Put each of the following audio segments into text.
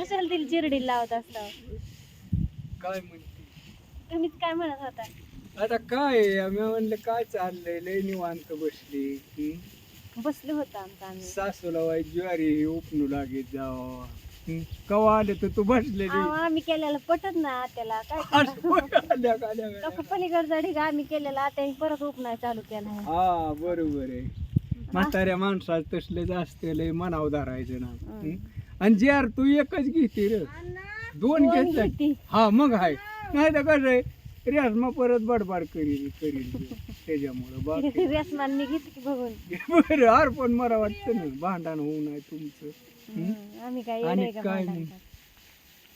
कशाला तिला चिरडी लावत असता? काय म्हणते तुम्हीच काय म्हणत होता? आता काय आम्ही म्हणलं काय चाललंय लय निवांत बसली बसलो होतो आम्ही. सासूला वाई ज्वारी उपनू लागेल जावा कवा आले तर तू बसलेली आम्ही केलेलं पटत ना त्याला काय पलीकडचा ढिगा आम्ही केलेला आता परत उपनाय चालू केला. हा बरोबर आहे. म्हाताऱ्या माणसात तसले असते लय मनाव धरायचं ना. आणि जार तू एकच घेते रे दोन घेतल्या हा मग आहे नाही तर कसं आहे रेशमा परत बडबड करील त्याच्यामुळं रेशमांनी घेतली की बघून बरं अर पण मला वाटतं ना भांडण होऊ नये तुमचं. आम्ही काय आणि काय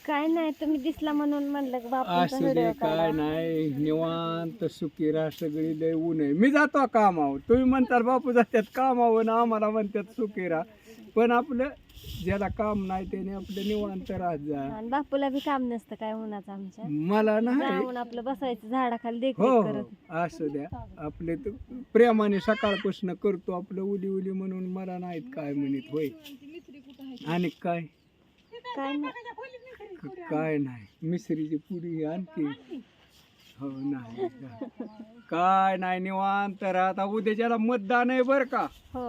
काय नाही तुम्ही दिसला म्हणून म्हणलं बापू असं दे काय नाही निवांत सुखी राहा सगळी लय ऊन आहे. मी जातो कामावर तुम्ही म्हणतात बापू जात्यात कामावर ना आम्हाला म्हणतात सुखी राहा पण आपलं ज्याला काम नाही त्याने आपलं निवांत राहत जा. आणि बापूला बी काम नसतं काय उन्हाचं आमच्या मला नाही जाऊन आपलं बसायचं झाडाखाली देखरेख हो करत. असं द्या आपले तर प्रेमाने सकाळपासून करतो आपलं उली उली म्हणून मला नाहीत काय म्हणत होय. आणि काय काय नाही काय नाही मिसरीची पुडी आणखी हो नाही काय नाही निवांत राहता. उद्याच्याला मतदान आहे बरं का. हो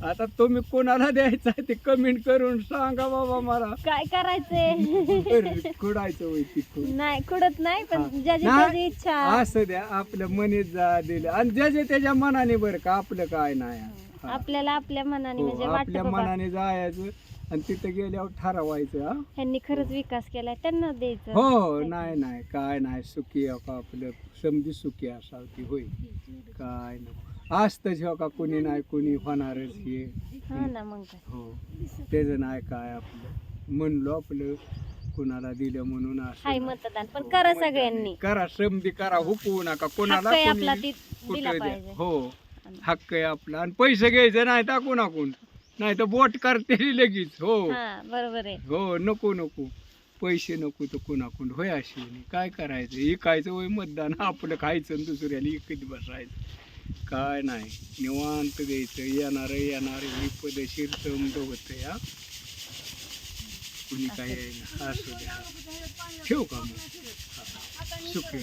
आता तुम्ही कोणाला द्यायचं आहे ते कमेंट करून सांगा बाबा मला काय करायचंय. खुडायचं होय तिकडून नाही कुडत नाही पण ज्याची त्याची इच्छा असं द्या आपल्या मनीत जा दिलं आणि ज्याच्या त्याच्या मनाने बरं का आपलं काय नाही. आपल्याला आपल्या मनाने म्हणजे आपल्या वाटतं मनाने जायचं आणि तिथं गेल्यावर ठरवायचं. हा ह्यांनी खरंच विकास केलाय त्यांना द्यायचं. हो नाही नाही काय नाही सुखी हो का आपलं समजी सुखी असावं ती होय काय नाही असतच हो का कोणी नाही कोणी होणारच हे हा ना मग काय. हो त्याचं नाही काय आपलं म्हणलो आपलं कुणाला दिलं म्हणून असं हाय मतदान पण करा सगळ्यांनी करा समधी करा हुकवू नका कोणाला हक्क आहे आपला कोणी ती दिला कुठं द्या. पाहिजे. हो हक्क आहे आपला आणि पैसे घ्यायचे नाही टाकू नाकून नाही तर बोट करते लगेच. हो हा बरोबर आहे. हो नको नको पैसे नको तर कोणाकोण होय अशी काय करायचं इकायचं होय मतदान आपलं खायचं आणि दुसऱ्याला इकत बसायचं काय नाही निवांत द्यायचं येणार ही पदशीर तमद होतं या कुणी काय येईना असू द्या ठेवू का मग सुखी